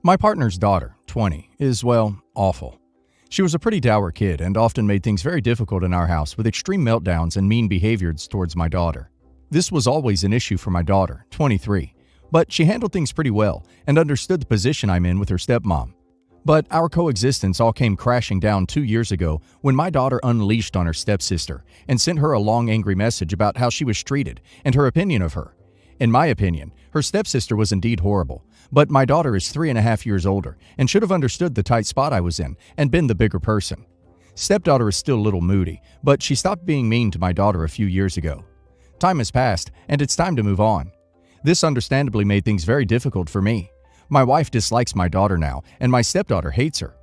My partner's daughter, 20, is, well, awful. She was a pretty dour kid and often made things very difficult in our house with extreme meltdowns and mean behaviors towards my daughter. This was always an issue for my daughter, 23, but she handled things pretty well and understood the position I'm in with her stepmom. But our coexistence all came crashing down 2 years ago when my daughter unleashed on her stepsister and sent her a long angry message about how she was treated and her opinion of her. In my opinion, her stepsister was indeed horrible, but my daughter is 3.5 years older and should have understood the tight spot I was in and been the bigger person. Stepdaughter is still a little moody, but she stopped being mean to my daughter a few years ago. Time has passed, and it's time to move on. This understandably made things very difficult for me. My wife dislikes my daughter now, and my stepdaughter hates her.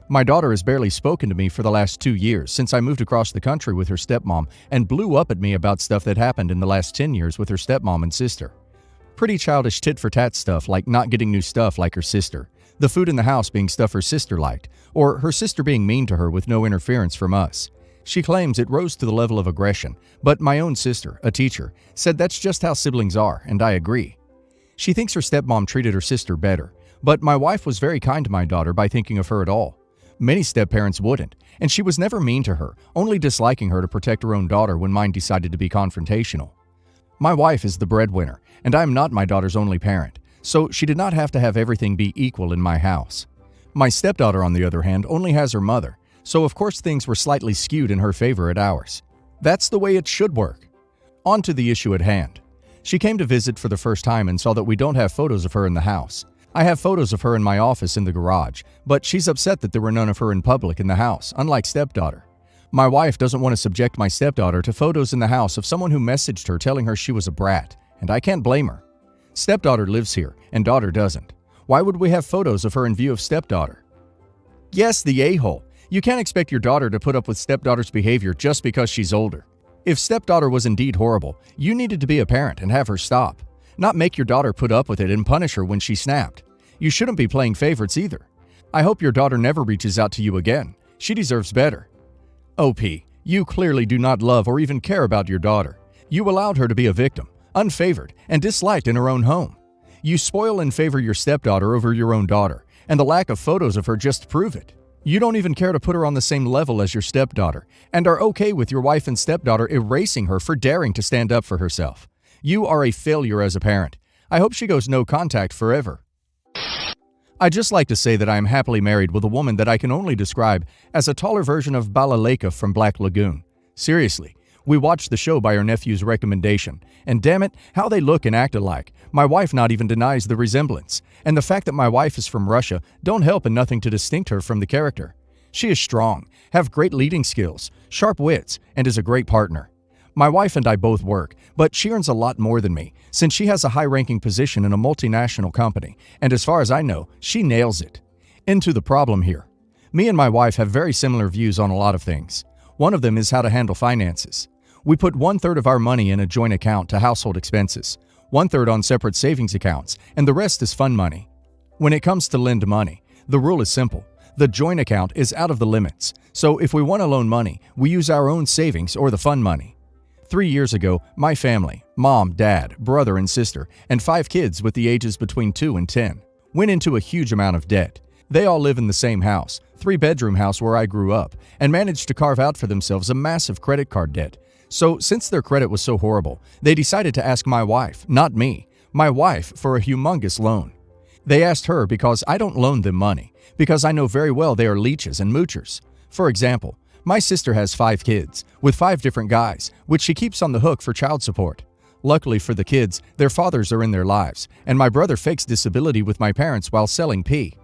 My daughter has barely spoken to me for the last 2 years since I moved across the country with her stepmom and blew up at me about stuff that happened in the last 10 years with her stepmom and sister. Pretty childish tit-for-tat stuff like not getting new stuff like her sister, the food in the house being stuff her sister liked, or her sister being mean to her with no interference from us. She claims it rose to the level of aggression, but my own sister, a teacher, said that's just how siblings are, and I agree. She thinks her stepmom treated her sister better, but my wife was very kind to my daughter by thinking of her at all. Many step-parents wouldn't, and she was never mean to her, only disliking her to protect her own daughter when mine decided to be confrontational. My wife is the breadwinner, and I am not my daughter's only parent, so she did not have to have everything be equal in my house. My stepdaughter, on the other hand, only has her mother, so of course things were slightly skewed in her favor at ours. That's the way it should work. On to the issue at hand. She came to visit for the first time and saw that we don't have photos of her in the house. I have photos of her in my office in the garage, but she's upset that there were none of her in public in the house, unlike stepdaughter. My wife doesn't want to subject my stepdaughter to photos in the house of someone who messaged her telling her she was a brat, and I can't blame her. Stepdaughter lives here, and daughter doesn't. Why would we have photos of her in view of stepdaughter? Yes, the a-hole. You can't expect your daughter to put up with stepdaughter's behavior just because she's older. If stepdaughter was indeed horrible, you needed to be a parent and have her stop, not make your daughter put up with it and punish her when she snapped. You shouldn't be playing favorites either. I hope your daughter never reaches out to you again. She deserves better. OP, you clearly do not love or even care about your daughter. You allowed her to be a victim, unfavored, and disliked in her own home. You spoil and favor your stepdaughter over your own daughter, and the lack of photos of her just prove it. You don't even care to put her on the same level as your stepdaughter, and are okay with your wife and stepdaughter erasing her for daring to stand up for herself. You are a failure as a parent. I hope she goes no contact forever. I'd just like to say that I am happily married with a woman that I can only describe as a taller version of Balaleka from Black Lagoon. Seriously, we watched the show by our nephew's recommendation, and damn it, how they look and act alike. My wife not even denies the resemblance, and the fact that my wife is from Russia don't help in nothing to distinct her from the character. She is strong, have great leading skills, sharp wits, and is a great partner. My wife and I both work, but she earns a lot more than me, since she has a high-ranking position in a multinational company, and as far as I know, she nails it. Into the problem here. Me and my wife have very similar views on a lot of things. One of them is how to handle finances. We put 1/3 of our money in a joint account to household expenses, 1/3 on separate savings accounts, and the rest is fun money. When it comes to lend money, the rule is simple. The joint account is out of the limits, so if we want to loan money, we use our own savings or the fun money. 3 years ago, my family, mom, dad, brother, and sister, and 5 kids with the ages between 2 and 10, went into a huge amount of debt. They all live in the same house, 3-bedroom house where I grew up, and managed to carve out for themselves a massive credit card debt. So, since their credit was so horrible, they decided to ask my wife, not me, my wife, for a humongous loan. They asked her because I don't loan them money, because I know very well they are leeches and moochers. For example, my sister has 5 kids, with 5 different guys, which she keeps on the hook for child support. Luckily for the kids, their fathers are in their lives, and my brother fakes disability with my parents while selling pee.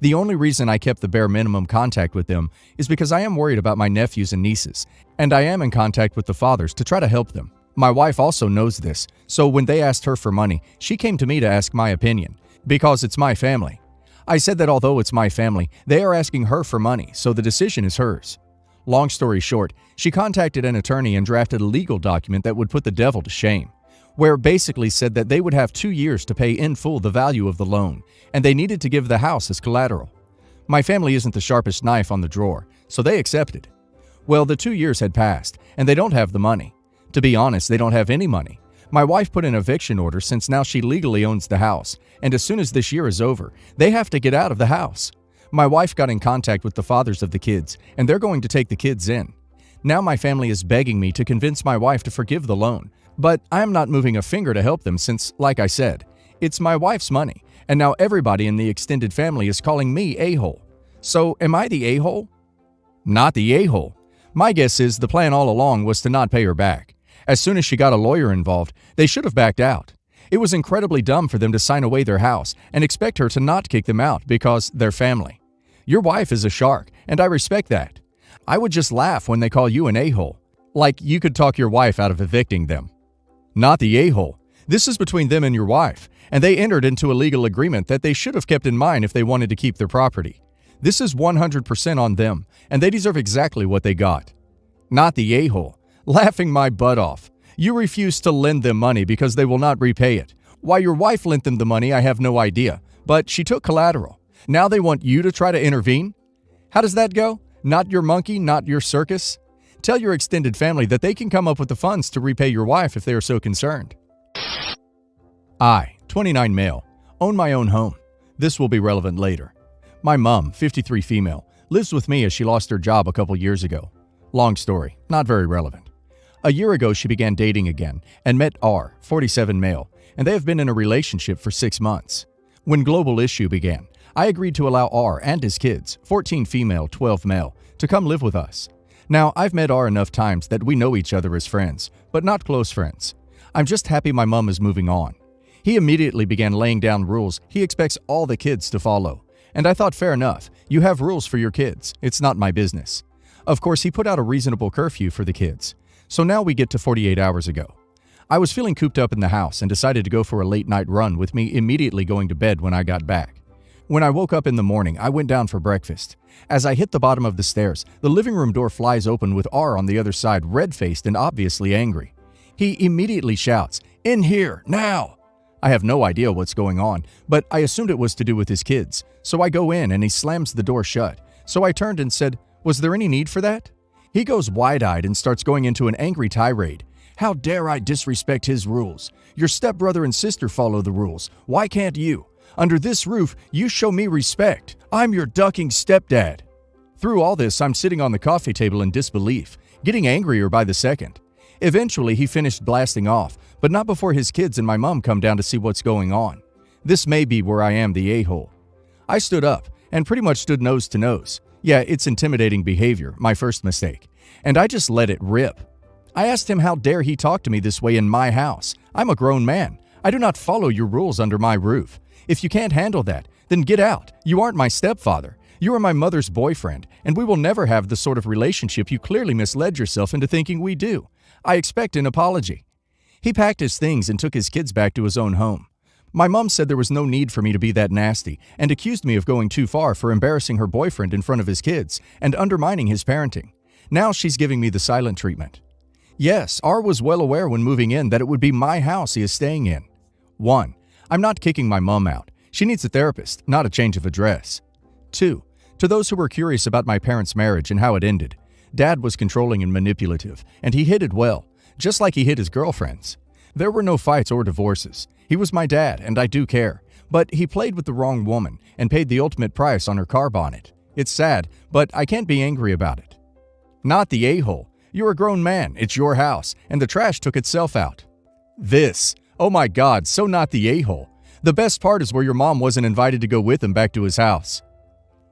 The only reason I kept the bare minimum contact with them is because I am worried about my nephews and nieces, and I am in contact with the fathers to try to help them. My wife also knows this, so when they asked her for money, she came to me to ask my opinion, because it's my family. I said that although it's my family, they are asking her for money, so the decision is hers. Long story short, she contacted an attorney and drafted a legal document that would put the devil to shame, where basically said that they would have 2 years to pay in full the value of the loan, and they needed to give the house as collateral. My family isn't the sharpest knife on the drawer, so they accepted. Well, the 2 years had passed, and they don't have the money. To be honest, they don't have any money. My wife put an eviction order since now she legally owns the house, and as soon as this year is over, they have to get out of the house. My wife got in contact with the fathers of the kids, and they're going to take the kids in. Now my family is begging me to convince my wife to forgive the loan, but I am not moving a finger to help them since, like I said, it's my wife's money, and now everybody in the extended family is calling me a-hole. So am I the a-hole? Not the a-hole. My guess is the plan all along was to not pay her back. As soon as she got a lawyer involved, they should have backed out. It was incredibly dumb for them to sign away their house and expect her to not kick them out because they're family. Your wife is a shark, and I respect that. I would just laugh when they call you an a-hole, like you could talk your wife out of evicting them. Not the a-hole. This is between them and your wife, and they entered into a legal agreement that they should have kept in mind if they wanted to keep their property. This is 100% on them, and they deserve exactly what they got. Not the a-hole. Laughing my butt off. You refuse to lend them money because they will not repay it. Why your wife lent them the money, I have no idea, but she took collateral. Now they want you to try to intervene? How does that go? Not your monkey, not your circus? Tell your extended family that they can come up with the funds to repay your wife if they are so concerned. I, 29 male, own my own home. This will be relevant later. My mom, 53 female, lives with me as she lost her job a couple years ago. Long story, not very relevant. A year ago, she began dating again and met R, 47 male, and they have been in a relationship for 6 months. When Global Issue began, I agreed to allow R and his kids, 14 female, 12 male, to come live with us. Now, I've met R enough times that we know each other as friends, but not close friends. I'm just happy my mom is moving on. He immediately began laying down rules he expects all the kids to follow. And I thought, fair enough, you have rules for your kids, it's not my business. Of course, he put out a reasonable curfew for the kids. So now we get to 48 hours ago. I was feeling cooped up in the house and decided to go for a late night run with me immediately going to bed when I got back. When I woke up in the morning, I went down for breakfast. As I hit the bottom of the stairs, the living room door flies open with R on the other side, red-faced and obviously angry. He immediately shouts, "In here, now!" I have no idea what's going on, but I assumed it was to do with his kids. So I go in and he slams the door shut. So I turned and said, "Was there any need for that?" He goes wide-eyed and starts going into an angry tirade. "How dare I disrespect his rules? Your stepbrother and sister follow the rules. Why can't you? Under this roof, you show me respect. I'm your ducking stepdad." Through all this, I'm sitting on the coffee table in disbelief, getting angrier by the second. Eventually, he finished blasting off, but not before his kids and my mom come down to see what's going on. This may be where I am the a-hole. I stood up and pretty much stood nose to nose. Yeah, it's intimidating behavior, my first mistake. And I just let it rip. I asked him how dare he talk to me this way in my house. I'm a grown man. I do not follow your rules under my roof. If you can't handle that, then get out. You aren't my stepfather. You are my mother's boyfriend, and we will never have the sort of relationship you clearly misled yourself into thinking we do. I expect an apology. He packed his things and took his kids back to his own home. My mom said there was no need for me to be that nasty and accused me of going too far for embarrassing her boyfriend in front of his kids and undermining his parenting. Now she's giving me the silent treatment. Yes, R was well aware when moving in that it would be my house he is staying in. 1. I'm not kicking my mom out. She needs a therapist, not a change of address. 2. To those who were curious about my parents' marriage and how it ended, Dad was controlling and manipulative, and he hid it well, just like he hid his girlfriends. There were no fights or divorces. He was my dad, and I do care. But he played with the wrong woman and paid the ultimate price on her car bonnet. It's sad, but I can't be angry about it. Not the a-hole. You're a grown man, it's your house, and the trash took itself out. This. Oh my God, so not the a-hole. The best part is where your mom wasn't invited to go with him back to his house.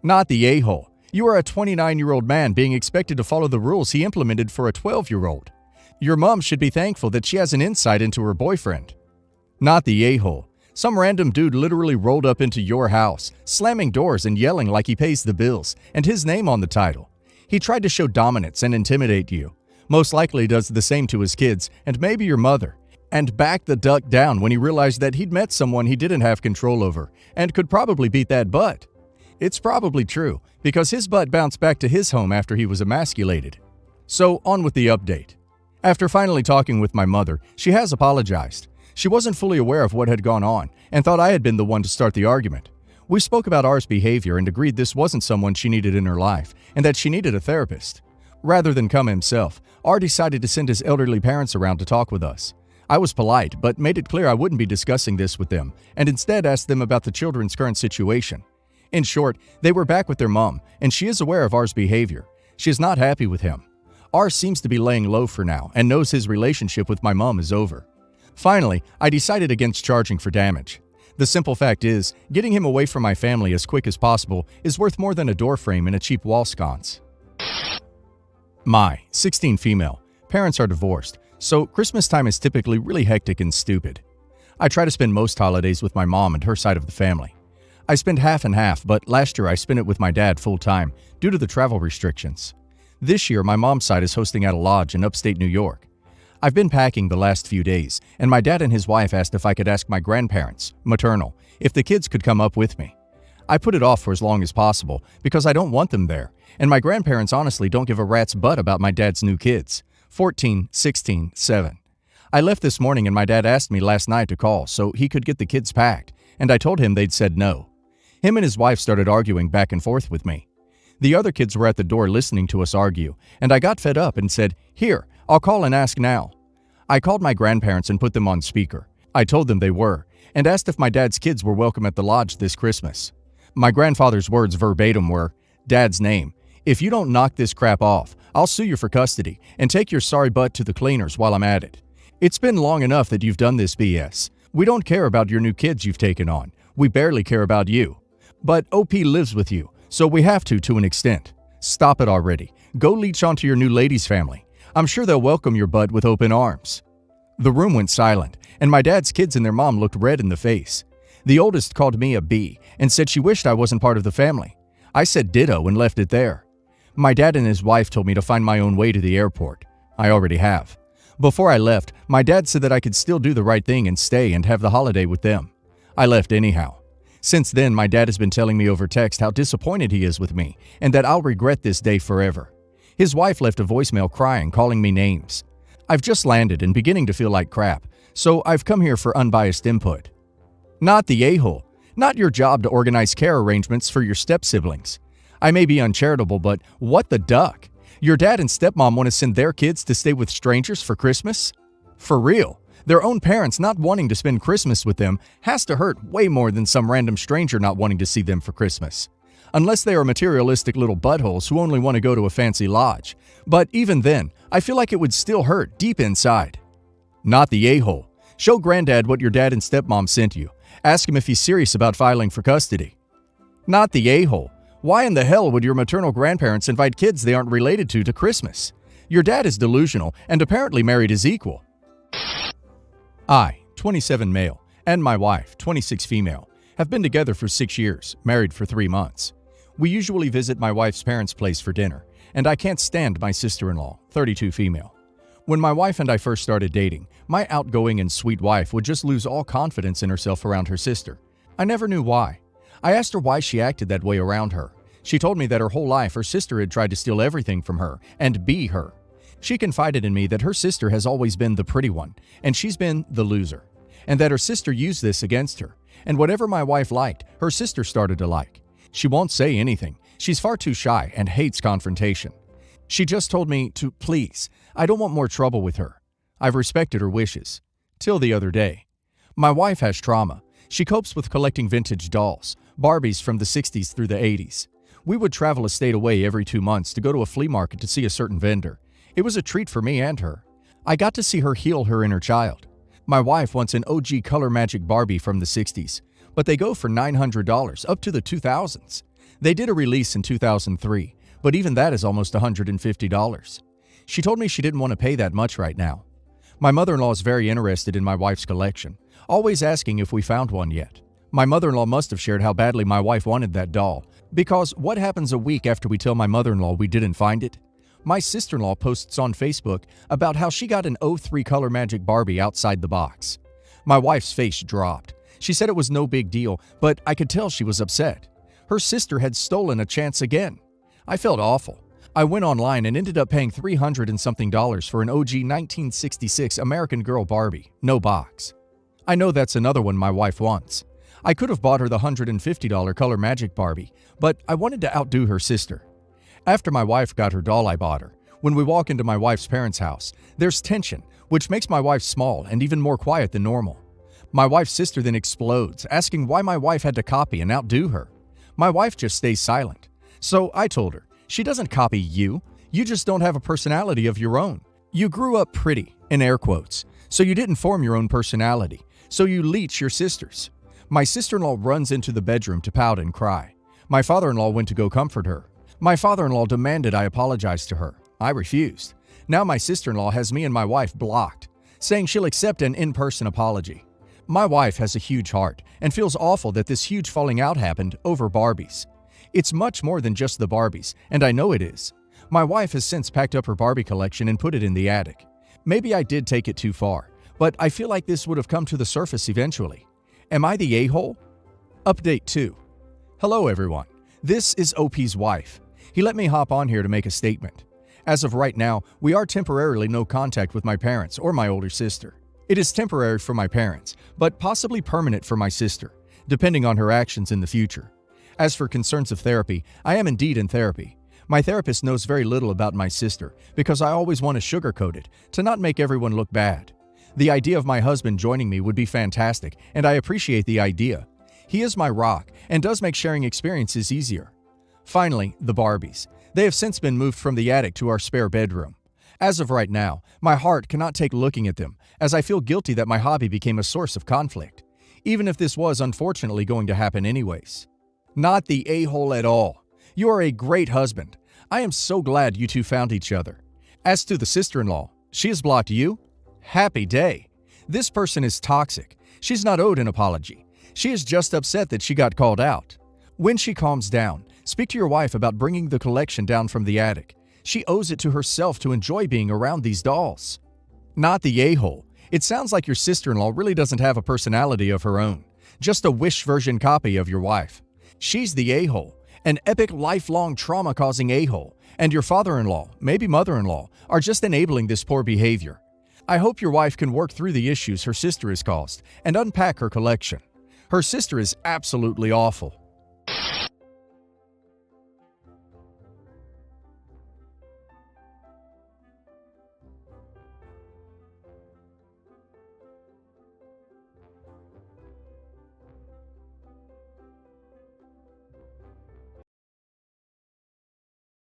Not the a-hole. You are a 29-year-old man being expected to follow the rules he implemented for a 12-year-old. Your mom should be thankful that she has an insight into her boyfriend. Not the a-hole. Some random dude literally rolled up into your house, slamming doors and yelling like he pays the bills, and his name on the title. He tried to show dominance and intimidate you. Most likely does the same to his kids, and maybe your mother. And backed the duck down when he realized that he'd met someone he didn't have control over, and could probably beat that butt. It's probably true, because his butt bounced back to his home after he was emasculated. So, on with the update. After finally talking with my mother, she has apologized. She wasn't fully aware of what had gone on, and thought I had been the one to start the argument. We spoke about R's behavior and agreed this wasn't someone she needed in her life, and that she needed a therapist. Rather than come himself, R decided to send his elderly parents around to talk with us. I was polite, but made it clear I wouldn't be discussing this with them, and instead asked them about the children's current situation. In short, they were back with their mom, and she is aware of R's behavior. She is not happy with him. R seems to be laying low for now and knows his relationship with my mom is over. Finally, I decided against charging for damage. The simple fact is, getting him away from my family as quick as possible is worth more than a door frame and a cheap wall sconce. My 16 female. Parents are divorced, so Christmas time is typically really hectic and stupid. I try to spend most holidays with my mom and her side of the family. I spend half and half, but last year I spent it with my dad full time due to the travel restrictions. This year, my mom's side is hosting at a lodge in upstate New York. I've been packing the last few days, and my dad and his wife asked if I could ask my grandparents, maternal, if the kids could come up with me. I put it off for as long as possible because I don't want them there, and my grandparents honestly don't give a rat's butt about my dad's new kids, 14, 16, 7. I left this morning and my dad asked me last night to call so he could get the kids packed, and I told him they'd said no. Him and his wife started arguing back and forth with me. The other kids were at the door listening to us argue, and I got fed up and said, "Here, I'll call and ask now." I called my grandparents and put them on speaker. I told them they were, and asked if my dad's kids were welcome at the lodge this Christmas. My grandfather's words verbatim were, "Dad's name. If you don't knock this crap off, I'll sue you for custody and take your sorry butt to the cleaners while I'm at it. It's been long enough that you've done this BS. We don't care about your new kids you've taken on. We barely care about you. But OP lives with you, so we have to an extent. Stop it already. Go leech onto your new lady's family. I'm sure they'll welcome your butt with open arms." The room went silent, and my dad's kids and their mom looked red in the face. The oldest called me a B and said she wished I wasn't part of the family. I said ditto and left it there. My dad and his wife told me to find my own way to the airport. I already have. Before I left, my dad said that I could still do the right thing and stay and have the holiday with them. I left anyhow. Since then, my dad has been telling me over text how disappointed he is with me and that I'll regret this day forever. His wife left a voicemail crying, calling me names. I've just landed and beginning to feel like crap, so I've come here for unbiased input. Not the a-hole. Not your job to organize care arrangements for your step-siblings. I may be uncharitable, but what the duck? Your dad and stepmom want to send their kids to stay with strangers for Christmas? For real. Their own parents not wanting to spend Christmas with them has to hurt way more than some random stranger not wanting to see them for Christmas. Unless they are materialistic little buttholes who only want to go to a fancy lodge. But even then, I feel like it would still hurt deep inside. Not the a-hole. Show granddad what your dad and stepmom sent you. Ask him if he's serious about filing for custody. Not the a-hole. Why in the hell would your maternal grandparents invite kids they aren't related to Christmas? Your dad is delusional and apparently married his equal. I, 27 male, and my wife, 26 female, have been together for 6 years, married for 3 months. We usually visit my wife's parents' place for dinner, and I can't stand my sister-in-law, 32 female. When my wife and I first started dating, my outgoing and sweet wife would just lose all confidence in herself around her sister. I never knew why. I asked her why she acted that way around her. She told me that her whole life her sister had tried to steal everything from her and be her. She confided in me that her sister has always been the pretty one, and she's been the loser, and that her sister used this against her, and whatever my wife liked, her sister started to like. She won't say anything. She's far too shy and hates confrontation. She just told me to please. I don't want more trouble with her. I've respected her wishes. Till the other day. My wife has trauma. She copes with collecting vintage dolls, Barbies from the 60s through the 80s. We would travel a state away every 2 months to go to a flea market to see a certain vendor. It was a treat for me and her. I got to see her heal her inner child. My wife wants an OG Color Magic Barbie from the 60s, but they go for $900 up to the 2000s. They did a release in 2003, but even that is almost $150. She told me she didn't want to pay that much right now. My mother-in-law is very interested in my wife's collection, always asking if we found one yet. My mother-in-law must have shared how badly my wife wanted that doll, because what happens a week after we tell my mother-in-law we didn't find it? My sister-in-law posts on Facebook about how she got an '03 Color Magic Barbie outside the box. My wife's face dropped. She said it was no big deal, but I could tell she was upset. Her sister had stolen a chance again. I felt awful. I went online and ended up paying $300 and something for an OG 1966 American Girl Barbie, no box. I know that's another one my wife wants. I could have bought her the $150 Color Magic Barbie, but I wanted to outdo her sister. After my wife got her doll I bought her. When we walk into my wife's parents' house, there's tension which makes my wife small and even more quiet than normal. My wife's sister then explodes, asking why my wife had to copy and outdo her. My wife just stays silent. So I told her, she doesn't copy you. You just don't have a personality of your own. You grew up pretty, in air quotes, so you didn't form your own personality, so you leech your sister's. My sister-in-law runs into the bedroom to pout and cry. My father-in-law went to go comfort her. My father-in-law demanded I apologize to her. I refused. Now my sister-in-law has me and my wife blocked, saying she'll accept an in-person apology. My wife has a huge heart and feels awful that this huge falling out happened over Barbies. It's much more than just the Barbies, and I know it is. My wife has since packed up her Barbie collection and put it in the attic. Maybe I did take it too far, but I feel like this would have come to the surface eventually. Am I the a-hole? Update 2. Hello everyone. This is OP's wife. He let me hop on here to make a statement. As of right now, we are temporarily no contact with my parents or my older sister. It is temporary for my parents, but possibly permanent for my sister, depending on her actions in the future. As for concerns of therapy, I am indeed in therapy. My therapist knows very little about my sister because I always want to sugarcoat it to not make everyone look bad. The idea of my husband joining me would be fantastic, and I appreciate the idea. He is my rock and does make sharing experiences easier. Finally, the Barbies. They have since been moved from the attic to our spare bedroom. As of right now, my heart cannot take looking at them, as I feel guilty that my hobby became a source of conflict, even if this was unfortunately going to happen anyways. Not the a-hole at all. You are a great husband. I am so glad you two found each other. As to the sister-in-law, she has blocked you? Happy day. This person is toxic. She's not owed an apology. She is just upset that she got called out. When she calms down, speak to your wife about bringing the collection down from the attic. She owes it to herself to enjoy being around these dolls. Not the a-hole. It sounds like your sister-in-law really doesn't have a personality of her own. Just a wish version copy of your wife. She's the a-hole. An epic lifelong trauma-causing a-hole. And your father-in-law, maybe mother-in-law, are just enabling this poor behavior. I hope your wife can work through the issues her sister has caused and unpack her collection. Her sister is absolutely awful.